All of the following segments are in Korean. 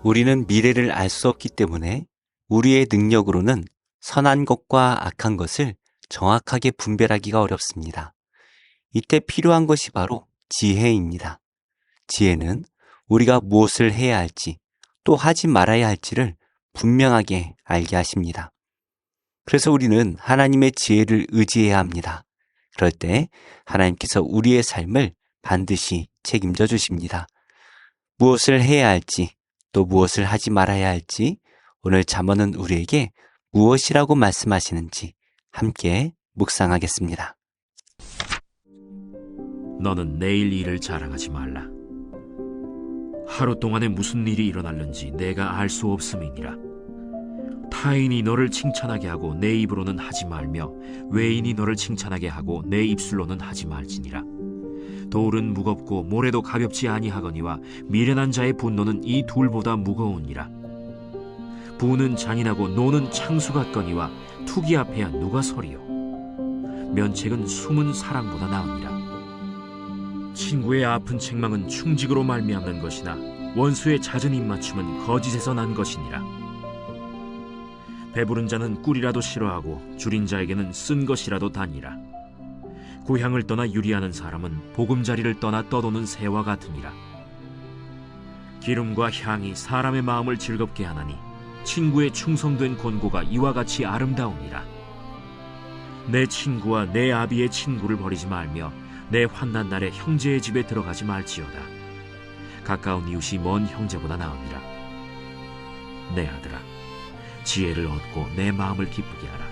우리는 미래를 알 수 없기 때문에 우리의 능력으로는 선한 것과 악한 것을 정확하게 분별하기가 어렵습니다. 이때 필요한 것이 바로 지혜입니다. 지혜는 우리가 무엇을 해야 할지 또 하지 말아야 할지를 분명하게 알게 하십니다. 그래서 우리는 하나님의 지혜를 의지해야 합니다. 그럴 때 하나님께서 우리의 삶을 반드시 책임져 주십니다. 무엇을 해야 할지 또 무엇을 하지 말아야 할지 오늘 잠언은 우리에게 무엇이라고 말씀하시는지 함께 묵상하겠습니다. 너는 내일 일을 자랑하지 말라. 하루 동안에 무슨 일이 일어날는지 내가 알 수 없음이니라. 타인이 너를 칭찬하게 하고 내 입으로는 하지 말며 외인이 너를 칭찬하게 하고 내 입술로는 하지 말지니라. 돌은 무겁고 모래도 가볍지 아니하거니와 미련한 자의 분노는 이 둘보다 무거우니라. 부는 잔인하고 노는 창수 같거니와 투기 앞에야 누가 서리요. 면책은 숨은 사랑보다 나으니라. 친구의 아픈 책망은 충직으로 말미암는 것이나 원수의 잦은 입맞춤은 거짓에서 난 것이니라. 배부른 자는 꿀이라도 싫어하고 줄인 자에게는 쓴 것이라도 다니라. 고향을 떠나 유리하는 사람은 보금자리를 떠나 떠도는 새와 같으니라. 기름과 향이 사람의 마음을 즐겁게 하나니 친구의 충성된 권고가 이와 같이 아름다우니라. 내 친구와 내 아비의 친구를 버리지 말며 내 환난 날에 형제의 집에 들어가지 말지어다. 가까운 이웃이 먼 형제보다 나으니라. 내 아들아, 지혜를 얻고 내 마음을 기쁘게 하라.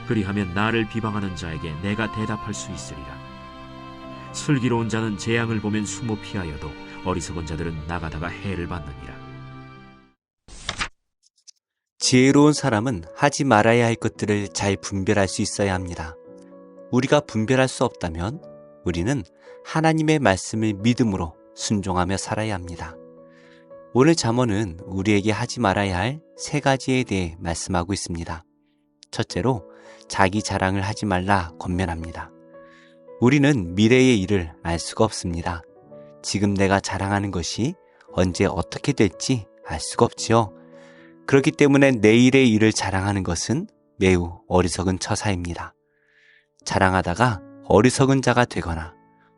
그리하면 나를 비방하는 자에게 내가 대답할 수 있으리라. 슬기로운 자는 재앙을 보면 숨어 피하여도 어리석은 자들은 나가다가 해를 받느니라. 지혜로운 사람은 하지 말아야 할 것들을 잘 분별할 수 있어야 합니다. 우리가 분별할 수 없다면 우리는 하나님의 말씀을 믿음으로 순종하며 살아야 합니다. 오늘 잠언은 우리에게 하지 말아야 할 3가지에 대해 말씀하고 있습니다. 첫째로 자기 자랑을 하지 말라 권면합니다. 우리는 미래의 일을 알 수가 없습니다. 지금 내가 자랑하는 것이 언제 어떻게 될지 알 수가 없지요. 그렇기 때문에 내일의 일을 자랑하는 것은 매우 어리석은 처사입니다. 자랑하다가 어리석은 자가 되거나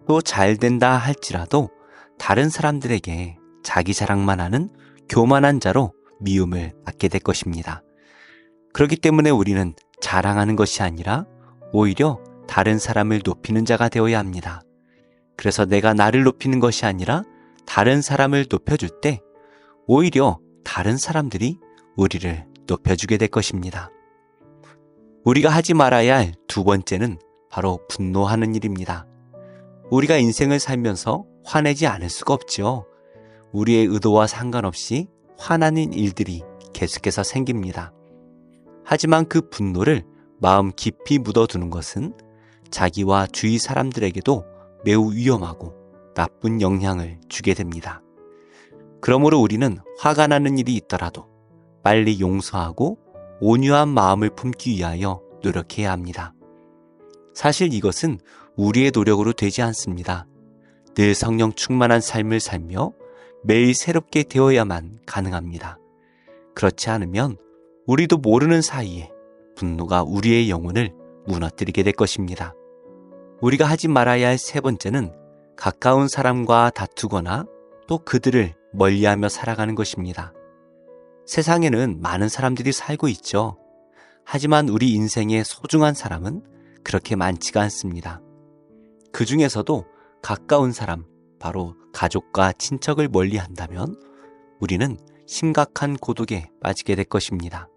또 잘 된다 할지라도 다른 사람들에게 자기 자랑만 하는 교만한 자로 미움을 받게 될 것입니다. 그렇기 때문에 우리는 자랑하는 것이 아니라 오히려 다른 사람을 높이는 자가 되어야 합니다. 그래서 내가 나를 높이는 것이 아니라 다른 사람을 높여줄 때 오히려 다른 사람들이 우리를 높여주게 될 것입니다. 우리가 하지 말아야 할 2번째는 바로 분노하는 일입니다. 우리가 인생을 살면서 화내지 않을 수가 없지요. 우리의 의도와 상관없이 화나는 일들이 계속해서 생깁니다. 하지만 그 분노를 마음 깊이 묻어두는 것은 자기와 주위 사람들에게도 매우 위험하고 나쁜 영향을 주게 됩니다. 그러므로 우리는 화가 나는 일이 있더라도 빨리 용서하고 온유한 마음을 품기 위하여 노력해야 합니다. 사실 이것은 우리의 노력으로 되지 않습니다. 늘 성령 충만한 삶을 살며 매일 새롭게 되어야만 가능합니다. 그렇지 않으면 우리도 모르는 사이에 분노가 우리의 영혼을 무너뜨리게 될 것입니다. 우리가 하지 말아야 할 3번째는 가까운 사람과 다투거나 또 그들을 멀리하며 살아가는 것입니다. 세상에는 많은 사람들이 살고 있죠. 하지만 우리 인생의 소중한 사람은 그렇게 많지가 않습니다. 그 중에서도 가까운 사람, 바로 가족과 친척을 멀리한다면 우리는 심각한 고독에 빠지게 될 것입니다.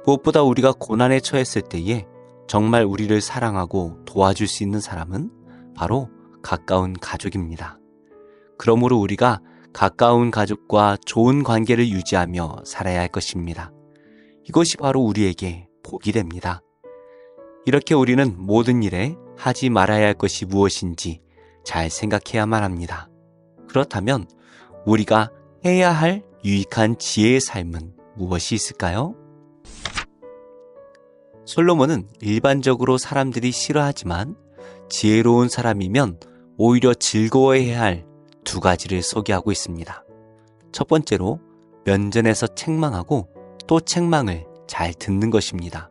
무엇보다 우리가 고난에 처했을 때에 정말 우리를 사랑하고 도와줄 수 있는 사람은 바로 가까운 가족입니다. 그러므로 우리가 가까운 가족과 좋은 관계를 유지하며 살아야 할 것입니다. 이것이 바로 우리에게 복이 됩니다. 이렇게 우리는 모든 일에 하지 말아야 할 것이 무엇인지 잘 생각해야만 합니다. 그렇다면 우리가 해야 할 유익한 지혜의 삶은 무엇이 있을까요? 솔로몬은 일반적으로 사람들이 싫어하지만 지혜로운 사람이면 오히려 즐거워해야 할 2가지를 소개하고 있습니다. 첫 번째로 면전에서 책망하고 또 책망을 잘 듣는 것입니다.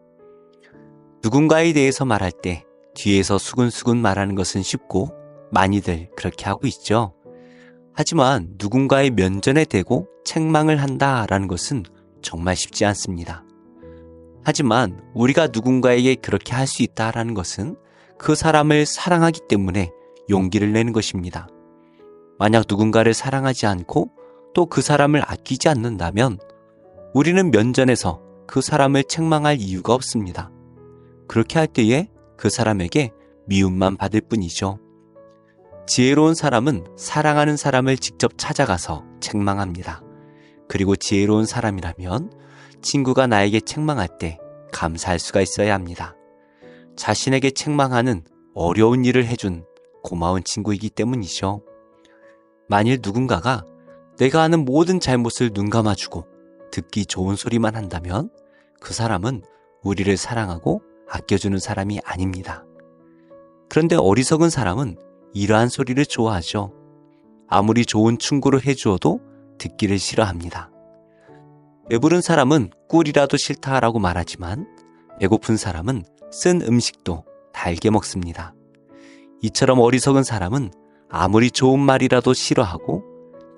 누군가에 대해서 말할 때 뒤에서 수근수근 말하는 것은 쉽고 많이들 그렇게 하고 있죠. 하지만 누군가의 면전에 대고 책망을 한다라는 것은 정말 쉽지 않습니다. 하지만 우리가 누군가에게 그렇게 할 수 있다라는 것은 그 사람을 사랑하기 때문에 용기를 내는 것입니다. 만약 누군가를 사랑하지 않고 또 그 사람을 아끼지 않는다면 우리는 면전에서 그 사람을 책망할 이유가 없습니다. 그렇게 할 때에 그 사람에게 미움만 받을 뿐이죠. 지혜로운 사람은 사랑하는 사람을 직접 찾아가서 책망합니다. 그리고 지혜로운 사람이라면 친구가 나에게 책망할 때 감사할 수가 있어야 합니다. 자신에게 책망하는 어려운 일을 해준 고마운 친구이기 때문이죠. 만일 누군가가 내가 하는 모든 잘못을 눈감아주고 듣기 좋은 소리만 한다면 그 사람은 우리를 사랑하고 아껴주는 사람이 아닙니다. 그런데 어리석은 사람은 이러한 소리를 좋아하죠. 아무리 좋은 충고를 해주어도 듣기를 싫어합니다. 배부른 사람은 꿀이라도 싫다라고 말하지만 배고픈 사람은 쓴 음식도 달게 먹습니다. 이처럼 어리석은 사람은 아무리 좋은 말이라도 싫어하고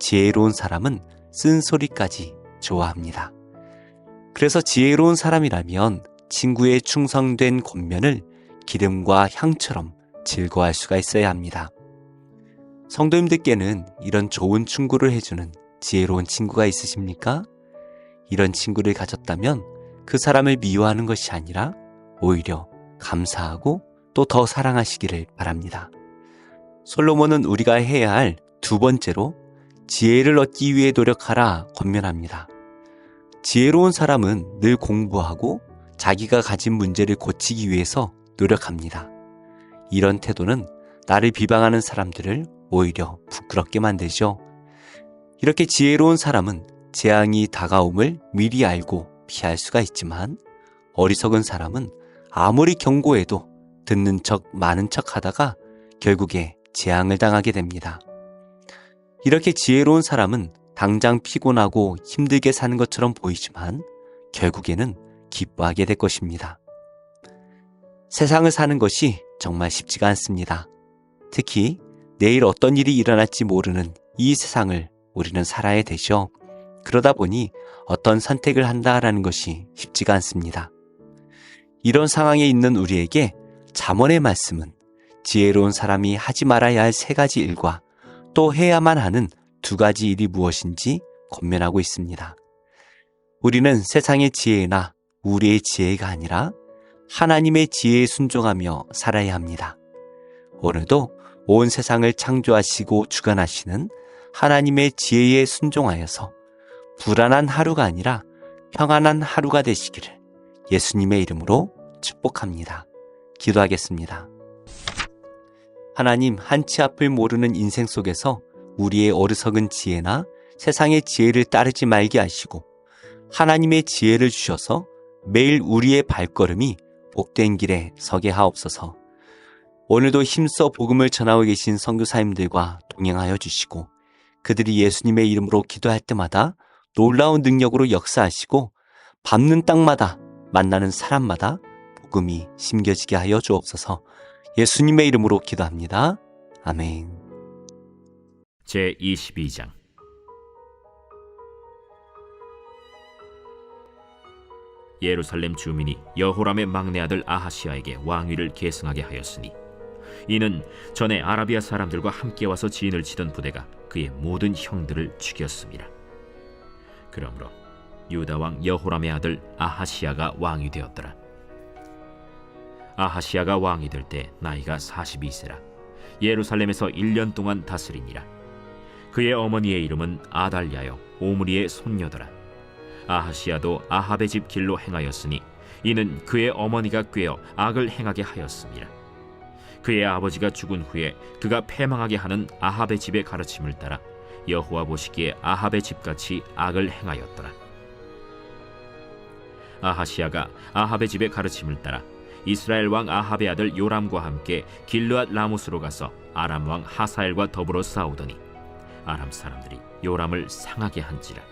지혜로운 사람은 쓴 소리까지 좋아합니다. 그래서 지혜로운 사람이라면 친구의 충성된 권면을 기름과 향처럼 즐거워할 수가 있어야 합니다. 성도님들께는 이런 좋은 충고를 해주는 지혜로운 친구가 있으십니까? 이런 친구를 가졌다면 그 사람을 미워하는 것이 아니라 오히려 감사하고 또 더 사랑하시기를 바랍니다. 솔로몬은 우리가 해야 할 두 번째로 지혜를 얻기 위해 노력하라 권면합니다. 지혜로운 사람은 늘 공부하고 자기가 가진 문제를 고치기 위해서 노력합니다. 이런 태도는 나를 비방하는 사람들을 오히려 부끄럽게 만들죠. 이렇게 지혜로운 사람은 재앙이 다가옴을 미리 알고 피할 수가 있지만 어리석은 사람은 아무리 경고해도 듣는 척 많은 척 하다가 결국에 재앙을 당하게 됩니다. 이렇게 지혜로운 사람은 당장 피곤하고 힘들게 사는 것처럼 보이지만 결국에는 기뻐하게 될 것입니다. 세상을 사는 것이 정말 쉽지가 않습니다. 특히 내일 어떤 일이 일어날지 모르는 이 세상을 우리는 살아야 되죠. 그러다 보니 어떤 선택을 한다라는 것이 쉽지가 않습니다. 이런 상황에 있는 우리에게 잠언의 말씀은 지혜로운 사람이 하지 말아야 할 세 가지 일과 또 해야만 하는 두 가지 일이 무엇인지 권면하고 있습니다. 우리는 세상의 지혜나 우리의 지혜가 아니라 하나님의 지혜에 순종하며 살아야 합니다. 오늘도 온 세상을 창조하시고 주관하시는 하나님의 지혜에 순종하여서 불안한 하루가 아니라 평안한 하루가 되시기를 예수님의 이름으로 축복합니다. 기도하겠습니다. 하나님, 한치 앞을 모르는 인생 속에서 우리의 어리석은 지혜나 세상의 지혜를 따르지 말게 하시고 하나님의 지혜를 주셔서 매일 우리의 발걸음이 복된 길에 서게 하옵소서. 오늘도 힘써 복음을 전하고 계신 선교사님들과 동행하여 주시고 그들이 예수님의 이름으로 기도할 때마다 놀라운 능력으로 역사하시고 밟는 땅마다 만나는 사람마다 복음이 심겨지게 하여 주옵소서. 예수님의 이름으로 기도합니다. 아멘. 제22장 예루살렘 주민이 여호람의 막내 아들 아하시아에게 왕위를 계승하게 하였으니 이는 전에 아라비아 사람들과 함께 와서 진을 치던 부대가 그의 모든 형들을 죽였습니다. 그러므로 유다 왕 여호람의 아들 아하시아가 왕이 되었더라. 아하시아가 왕이 될 때 나이가 42세라 예루살렘에서 1년 동안 다스리니라. 그의 어머니의 이름은 아달랴요 오므리의 손녀더라. 아하시아도 아합의 집 길로 행하였으니 이는 그의 어머니가 꾀어 악을 행하게 하였습니다. 그의 아버지가 죽은 후에 그가 패망하게 하는 아합의 집의 가르침을 따라 여호와 보시기에 아합의 집같이 악을 행하였더라. 아하시아가 아합의 집의 가르침을 따라 이스라엘 왕 아합의 아들 요람과 함께 길르앗 라못으로 가서 아람 왕 하사엘과 더불어 싸우더니 아람 사람들이 요람을 상하게 한지라.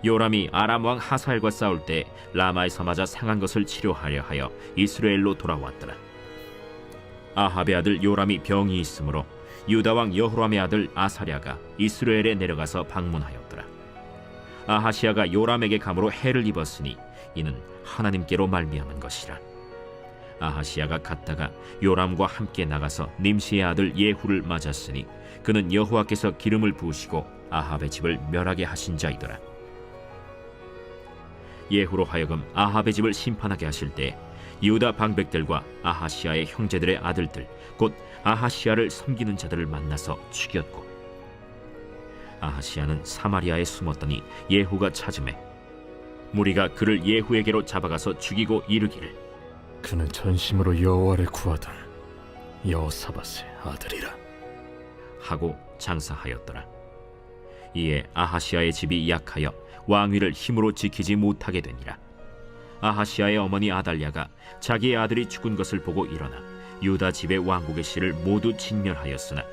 요람이 아람 왕 하사엘과 싸울 때 라마에서 맞아 상한 것을 치료하려 하여 이스라엘로 돌아왔더라. 아합의 아들 요람이 병이 있으므로 유다 왕 여호람의 아들 아사랴가 이스라엘에 내려가서 방문하였더라. 아하시아가 요람에게 감으로 해를 입었으니 이는 하나님께로 말미암은 것이라. 아하시아가 갔다가 요람과 함께 나가서 님시의 아들 예후를 맞았으니 그는 여호와께서 기름을 부으시고 아합의 집을 멸하게 하신 자이더라. 예후로 하여금 아합의 집을 심판하게 하실 때 유다 방백들과 아하시아의 형제들의 아들들 곧 아하시아를 섬기는 자들을 만나서 죽였고, 아하시아는 사마리아에 숨었더니 예후가 찾음에 무리가 그를 예후에게로 잡아가서 죽이고 이르기를 그는 전심으로 여호와를 구하던 여호사밧의 아들이라 하고 장사하였더라. 이에 아하시아의 집이 약하여 왕위를 힘으로 지키지 못하게 되니라. 아하시아의 어머니 아달랴가 자기의 아들이 죽은 것을 보고 일어나 유다 집의 왕국의 씨를 모두 진멸하였으나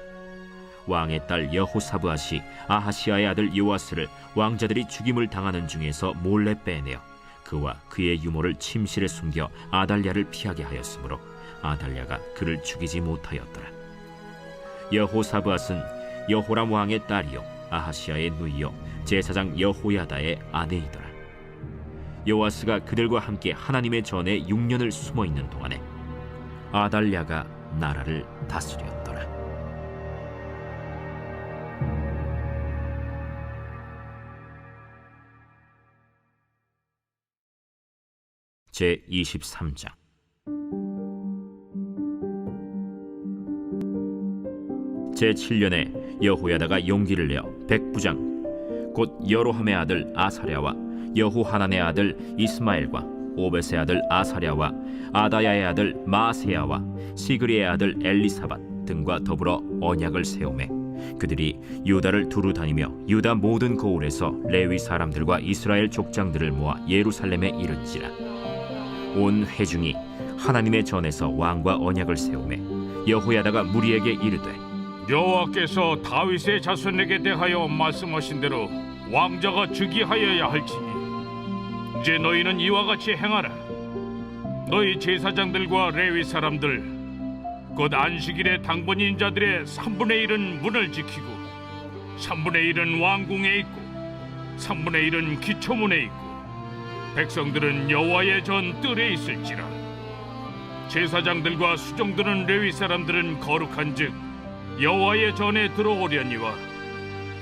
왕의 딸 여호사브앗이 아하시아의 아들 요아스를 왕자들이 죽임을 당하는 중에서 몰래 빼내어 그와 그의 유모를 침실에 숨겨 아달랴를 피하게 하였으므로 아달랴가 그를 죽이지 못하였더라. 여호사브앗은 여호람 왕의 딸이요 아하시아의 누이요 제사장 여호야다의 아내이더라. 요아스가 그들과 함께 하나님의 전에 6년을 숨어 있는 동안에 아달랴가 나라를 다스렸더라. 제 23장. 제 7년에 여호야다가 용기를 내어 백부장 곧 여로함의 아들 아사랴와 여호하난의 아들 이스마엘과 오벳의 아들 아사랴와 아다야의 아들 마아세야와 시그리의 아들 엘리사밧 등과 더불어 언약을 세우매 그들이 유다를 두루 다니며 유다 모든 고을에서 레위 사람들과 이스라엘 족장들을 모아 예루살렘에 이른지라. 온 회중이 하나님의 전에서 왕과 언약을 세우매 여호야다가 무리에게 이르되 여호와께서 다윗의 자손에게 대하여 말씀하신 대로 왕자가 즉위하여야 할지니 이제 너희는 이와 같이 행하라. 너희 제사장들과 레위 사람들 곧 안식일의 당번인 자들의 3분의 1은 문을 지키고 3분의 1은 왕궁에 있고 3분의 1은 기초문에 있고 백성들은 여호와의 전 뜰에 있을지라. 제사장들과 수종드는 레위 사람들은 거룩한즉 여호와의 전에 들어오려니와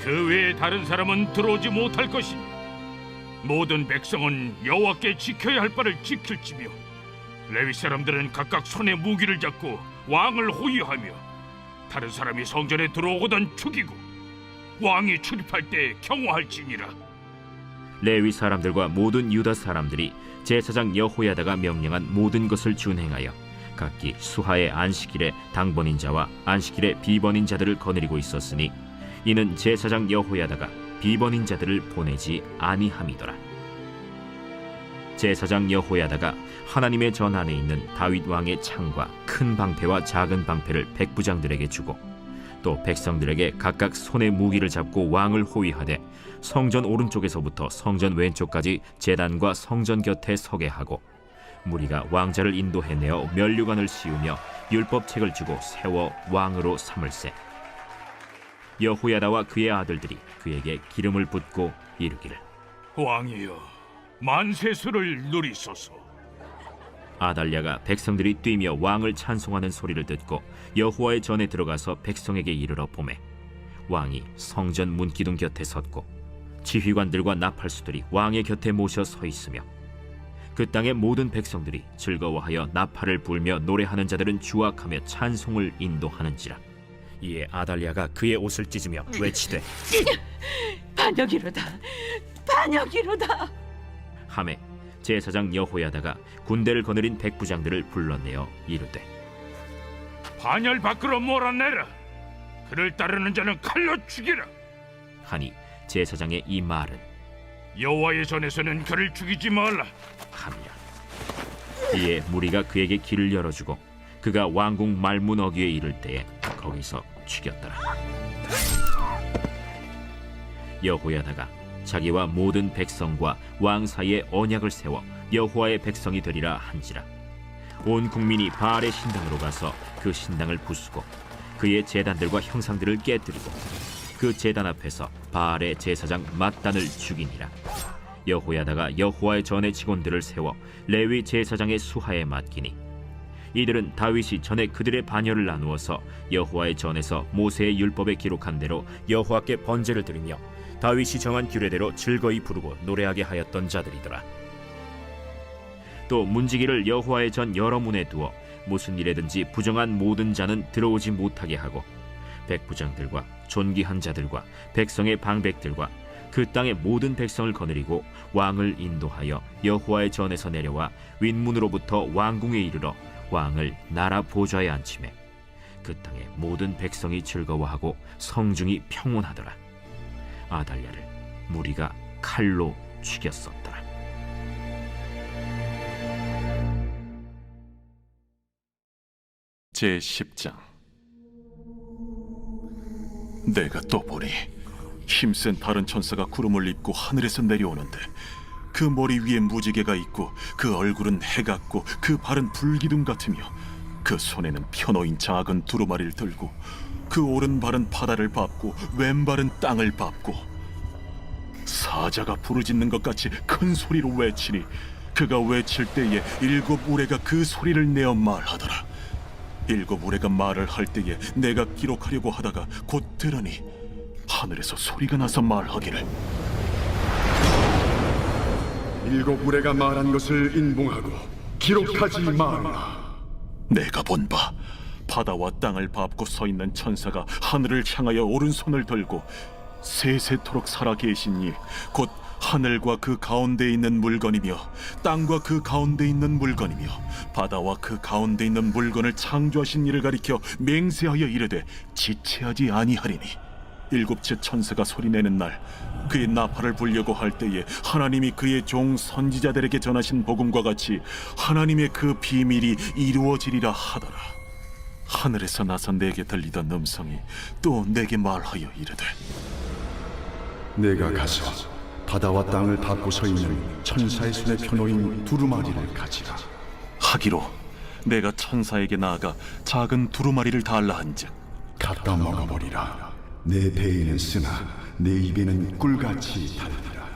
그 외에 다른 사람은 들어오지 못할 것이니 모든 백성은 여호와께 지켜야 할 바를 지킬지며 레위 사람들은 각각 손에 무기를 잡고 왕을 호위하며 다른 사람이 성전에 들어오거든 죽이고 왕이 출입할 때 경호할지니라. 레위 사람들과 모든 유다 사람들이 제사장 여호야다가 명령한 모든 것을 준행하여 각기 수하의 안식일에 당번인 자와 안식일에 비번인 자들을 거느리고 있었으니 이는 제사장 여호야다가 비번인 자들을 보내지 아니함이더라. 제사장 여호야다가 하나님의 전 안에 있는 다윗 왕의 창과 큰 방패와 작은 방패를 백부장들에게 주고 또 백성들에게 각각 손에 무기를 잡고 왕을 호위하되 성전 오른쪽에서부터 성전 왼쪽까지 제단과 성전 곁에 서게 하고 무리가 왕자를 인도해내어 면류관을 씌우며 율법책을 주고 세워 왕으로 삼을세. 여호야다와 그의 아들들이 그에게 기름을 붓고 이르기를 왕이여 만세수를 누리소서. 아달랴가 백성들이 뛰며 왕을 찬송하는 소리를 듣고 여호와의 전에 들어가서 백성에게 이르러 보매 왕이 성전 문기둥 곁에 섰고 지휘관들과 나팔수들이 왕의 곁에 모셔 서 있으며 그 땅의 모든 백성들이 즐거워하여 나팔을 불며 노래하는 자들은 주악하며 찬송을 인도하는지라. 이에 아달랴가 그의 옷을 찢으며 외치되 반역이로다, 반역이로다. 하매 제사장 여호야다가 군대를 거느린 백부장들을 불러내어 이르되 반열 밖으로 몰아내라. 그를 따르는 자는 칼로 죽이라. 하니 제사장의 이 말은 여호와의 전에서는 그를 죽이지 말라 함이라. 이에 무리가 그에게 길을 열어주고 그가 왕궁 말문 어귀에 이를 때에 거기서 죽였더라. 여호야다가 자기와 모든 백성과 왕 사이에 언약을 세워 여호와의 백성이 되리라 한지라. 온 국민이 바알의 신당으로 가서 그 신당을 부수고 그의 제단들과 형상들을 깨뜨리고 그 제단 앞에서 바알의 제사장 맏단을 죽이니라. 여호야다가 여호와의 전의 직원들을 세워 레위 제사장의 수하에 맡기니 이들은 다윗이 전에 그들의 반열을 나누어서 여호와의 전에서 모세의 율법에 기록한 대로 여호와께 번제를 드리며 다윗이 정한 규례대로 즐거이 부르고 노래하게 하였던 자들이더라. 또 문지기를 여호와의 전 여러 문에 두어 무슨 일에든지 부정한 모든 자는 들어오지 못하게 하고 백부장들과 존귀한 자들과 백성의 방백들과 그 땅의 모든 백성을 거느리고 왕을 인도하여 여호와의 전에서 내려와 윗문으로부터 왕궁에 이르러 왕을 나라 보좌에 앉히매 그 땅의 모든 백성이 즐거워하고 성중이 평온하더라. 아달랴를 무리가 칼로 죽였었더라. 제10장. 내가 또 보니 힘센 다른 천사가 구름을 입고 하늘에서 내려오는데 그 머리 위에 무지개가 있고 그 얼굴은 해 같고 그 발은 불기둥 같으며 그 손에는 펴놓인 작은 두루마리를 들고 그 오른발은 바다를 밟고 왼발은 땅을 밟고 사자가 부르짖는 것 같이 큰 소리로 외치니 그가 외칠 때에 7 우레가 그 소리를 내어 말하더라. 7 우레가 말을 할 때에 내가 기록하려고 하다가 곧 들으니 하늘에서 소리가 나서 말하기를 7 우레가 말한 것을 인봉하고 기록하지 말라. 내가 본 바 바다와 땅을 밟고 서 있는 천사가 하늘을 향하여 오른손을 들고 세세토록 살아계신 이 곧 하늘과 그 가운데 있는 물건이며 땅과 그 가운데 있는 물건이며 바다와 그 가운데 있는 물건을 창조하신 이를 가리켜 맹세하여 이르되 지체하지 아니하리니 7째 천사가 소리내는 날 그의 나팔을 불려고 할 때에 하나님이 그의 종 선지자들에게 전하신 복음과 같이 하나님의 그 비밀이 이루어지리라 하더라. 하늘에서 나서 내게 들리던 음성이 또 내게 말하여 이르되 내가 가서 바다와 땅을 밟고 서 있는 천사의 손에 펴놓인 두루마리를 가지라. 하기로 내가 천사에게 나아가 작은 두루마리를 달라 한즉 갖다 먹어버리라. 내 배에는 쓰나 내 입에는 꿀같이 달리라.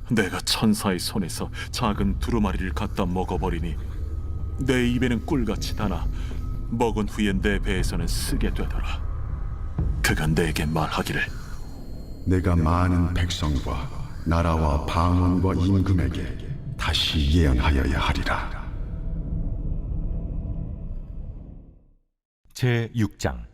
내가 천사의 손에서 작은 두루마리를 갖다 먹어버리니 내 입에는 꿀같이 다나 먹은 후에 내 배에서는 쓰게 되더라. 그가 내게 말하기를 내가 많은 백성과 나라와 방언과 임금에게 다시 예언하여야 하리라. 제6장.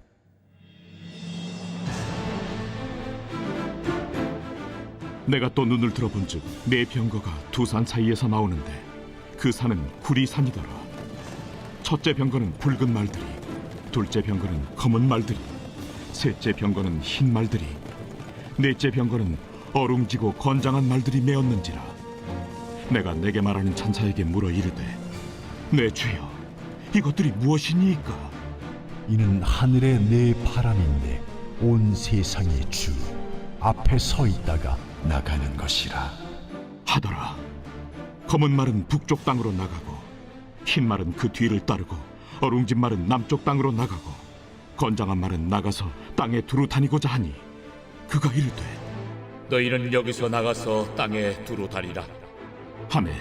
내가 또 눈을 들어본즉 네 병거가 두 산 사이에서 나오는데 그 산은 구리산이더라. 첫째 병거는 붉은 말들이, 둘째 병거는 검은 말들이, 셋째 병거는 흰 말들이, 넷째 병거는 어룽지고 건장한 말들이 메었는지라. 내가 내게 말하는 천사에게 물어 이르되 내 주여 이것들이 무엇이니이까? 이는 하늘의 네 바람인데 온 세상의 주 앞에 서 있다가 나가는 것이라 하더라. 검은 말은 북쪽 땅으로 나가고 흰 말은 그 뒤를 따르고 어룽진 말은 남쪽 땅으로 나가고 건장한 말은 나가서 땅에 두루 다니고자 하니 그가 이르되 너희는 여기서 나가서 땅에 두루 다니라 하매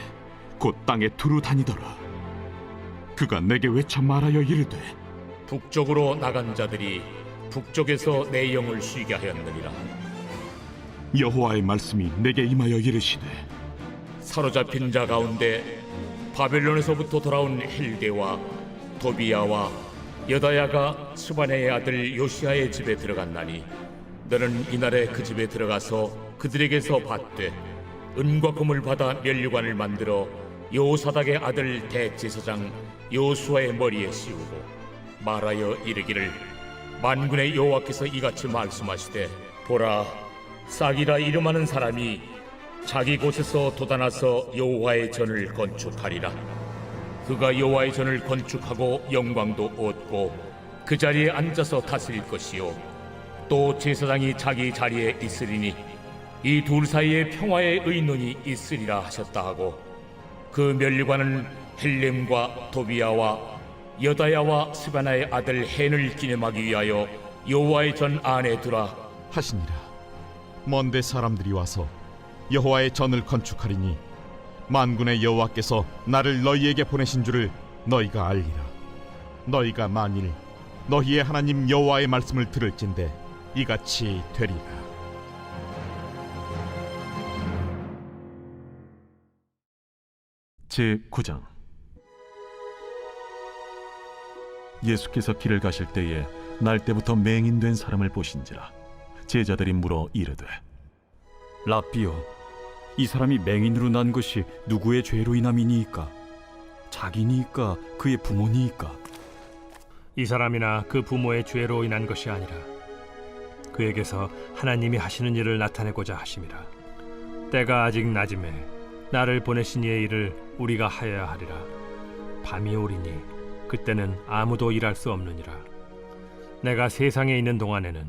곧 땅에 두루 다니더라. 그가 내게 외쳐 말하여 이르되 북쪽으로 나간 자들이 북쪽에서 내 영을 쉬게 하였느니라. 여호와의 말씀이 내게 임하여 이르시되 사로잡힌 자 가운데 바벨론에서부터 돌아온 헬데와 도비야와 여다야가 스바네의 아들 요시아의 집에 들어갔나니 너는 이날에 그 집에 들어가서 그들에게서 받되 은과 금을 받아 면류관을 만들어 여호사닥의 아들 대제사장 여호수아의 머리에 씌우고 말하여 이르기를 만군의 여호와께서 이같이 말씀하시되 보라 싹이라 이름하는 사람이 자기 곳에서 돋아나서 여호와의 전을 건축하리라. 그가 여호와의 전을 건축하고 영광도 얻고 그 자리에 앉아서 다스릴 것이요 또 제사장이 자기 자리에 있으리니 이 둘 사이에 평화의 의논이 있으리라 하셨다 하고 그 면류관은 헬렘과 도비야와 여다야와 스바나의 아들 헨을 기념하기 위하여 여호와의 전 안에 두라 하시니라. 먼데 사람들이 와서 여호와의 전을 건축하리니 만군의 여호와께서 나를 너희에게 보내신 줄을 너희가 알리라. 너희가 만일 너희의 하나님 여호와의 말씀을 들을진대 이같이 되리라. 제9장. 예수께서 길을 가실 때에 날 때부터 맹인된 사람을 보신지라. 제자들이 물어 이르되 라삐요, 이 사람이 맹인으로 난 것이 누구의 죄로 인함이니이까? 자기니이까 그의 부모니이까? 이 사람이나 그 부모의 죄로 인한 것이 아니라 그에게서 하나님이 하시는 일을 나타내고자 하심이라. 때가 아직 낮음에 나를 보내신 이의 일을 우리가 하여야 하리라. 밤이 오리니 그때는 아무도 일할 수 없느니라. 내가 세상에 있는 동안에는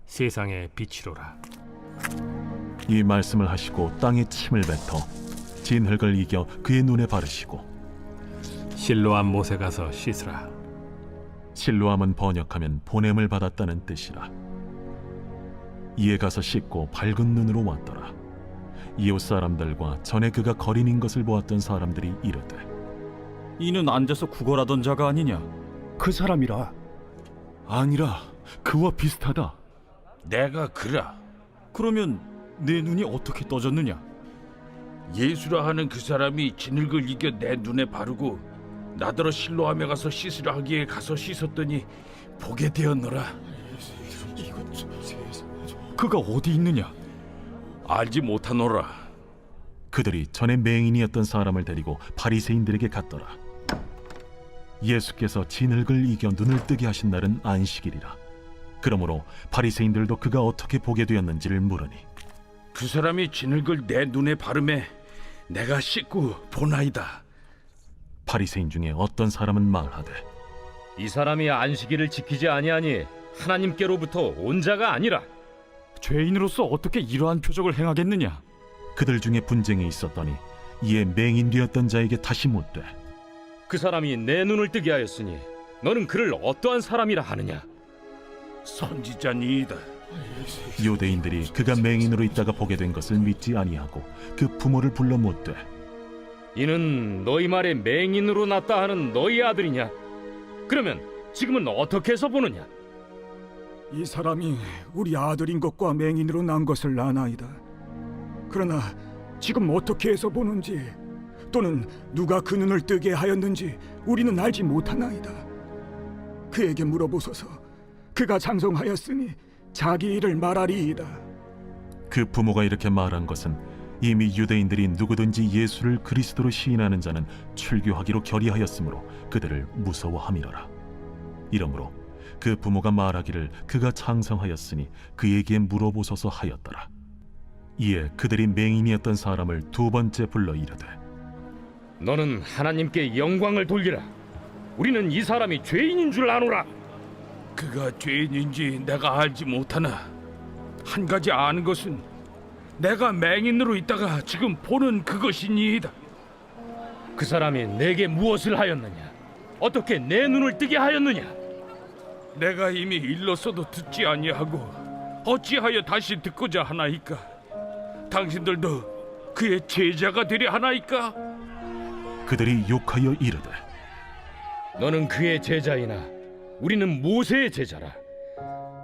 세상의 빛이로라. 이 말씀을 하시고 땅에 침을 뱉어 진흙을 이겨 그의 눈에 바르시고 실로암 못에 가서 씻으라. 실로암은 번역하면 보냄을 받았다는 뜻이라. 이에 가서 씻고 밝은 눈으로 왔더라. 이웃 사람들과 전에 그가 거린인 것을 보았던 사람들이 이르되 이는 앉아서 구걸하던 자가 아니냐? 그 사람이라. 아니라 그와 비슷하다. 내가 그라. 그러면 내 눈이 어떻게 떠졌느냐? 예수라 하는 그 사람이 진흙을 이겨 내 눈에 바르고 나더러 실로암에 가서 씻으라 하기에 가서 씻었더니 보게 되었노라. 그가 어디 있느냐? 알지 못하노라. 그들이 전에 맹인이었던 사람을 데리고 바리새인들에게 갔더라. 예수께서 진흙을 이겨 눈을 뜨게 하신 날은 안식일이라. 그러므로 바리새인들도 그가 어떻게 보게 되었는지를 물으니 그 사람이 진흙을 내 눈에 바르매 내가 씻고 보나이다. 바리새인 중에 어떤 사람은 말하되 이 사람이 안식일을 지키지 아니하니 하나님께로부터 온 자가 아니라. 죄인으로서 어떻게 이러한 표적을 행하겠느냐? 그들 중에 분쟁이 있었더니 이에 맹인 되었던 자에게 다시 묻되 그 사람이 내 눈을 뜨게 하였으니 너는 그를 어떠한 사람이라 하느냐? 선지자니이다. 유대인들이 그가 맹인으로 있다가 보게 된 것을 믿지 아니하고 그 부모를 불러 묻되 이는 너희 말에 맹인으로 났다 하는 너희 아들이냐? 그러면 지금은 어떻게 해서 보느냐? 이 사람이 우리 아들인 것과 맹인으로 난 것을 아나이다. 그러나 지금 어떻게 해서 보는지 또는 누가 그 눈을 뜨게 하였는지 우리는 알지 못하나이다. 그에게 물어보소서. 그가 장성하였으니 자기 일을 말하리이다. 그 부모가 이렇게 말한 것은 이미 유대인들이 누구든지 예수를 그리스도로 시인하는 자는 출교하기로 결의하였으므로 그들을 무서워함이로라. 이러므로 그 부모가 말하기를 그가 장성하였으니 그에게 물어보소서 하였더라. 이에 그들이 맹인이었던 사람을 두 번째 불러 이르되 너는 하나님께 영광을 돌리라. 우리는 이 사람이 죄인인 줄 아노라. 그가 죄인인지 내가 알지 못하나 한 가지 아는 것은 내가 맹인으로 있다가 지금 보는 그것이니이다. 그 사람이 내게 무엇을 하였느냐? 어떻게 내 눈을 뜨게 하였느냐? 내가 이미 일렀어도 듣지 아니하고 어찌하여 다시 듣고자 하나이까? 당신들도 그의 제자가 되려 하나이까? 그들이 욕하여 이르되 너는 그의 제자이나 우리는 모세의 제자라.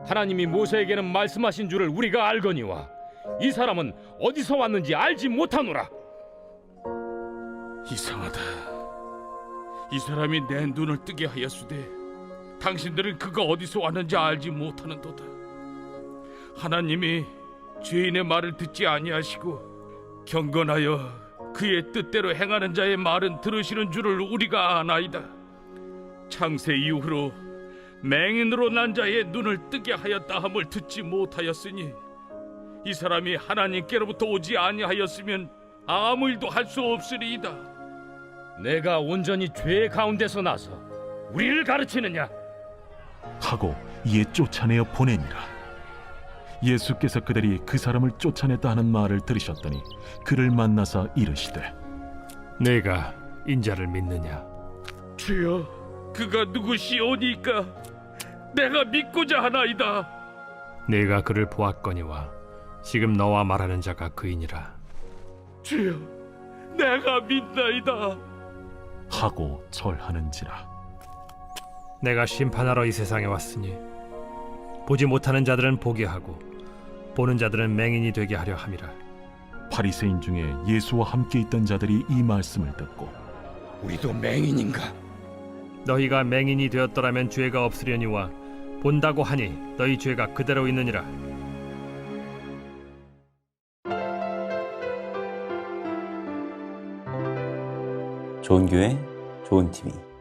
하나님이 모세에게는 말씀하신 줄을 우리가 알거니와 이 사람은 어디서 왔는지 알지 못하노라. 이상하다. 이 사람이 내 눈을 뜨게 하였으되 당신들은 그가 어디서 왔는지 알지 못하는도다. 하나님이 죄인의 말을 듣지 아니하시고 경건하여 그의 뜻대로 행하는 자의 말은 들으시는 줄을 우리가 아나이다. 창세 이후로 맹인으로 난 자의 눈을 뜨게 하였다 함을 듣지 못하였으니 이 사람이 하나님께로부터 오지 아니하였으면 아무 일도 할 수 없으리이다. 내가 온전히 죄 가운데서 나서 우리를 가르치느냐? 하고 이에 쫓아내어 보내니라. 예수께서 그들이 그 사람을 쫓아냈다 하는 말을 들으셨더니 그를 만나사 이르시되 네가 인자를 믿느냐? 주여, 그가 누구시오니까 내가 믿고자 하나이다. 네가 그를 보았거니와 지금 너와 말하는 자가 그이니라. 주여, 내가 믿나이다. 하고 절하는지라. 내가 심판하러 이 세상에 왔으니 보지 못하는 자들은 보게 하고 보는 자들은 맹인이 되게 하려 함이라. 바리새인 중에 예수와 함께 있던 자들이 이 말씀을 듣고 우리도 맹인인가? 너희가 맹인이 되었더라면 죄가 없으려니와 본다고 하니 너희 죄가 그대로 있느니라. 좋은 교회, 좋은 TV.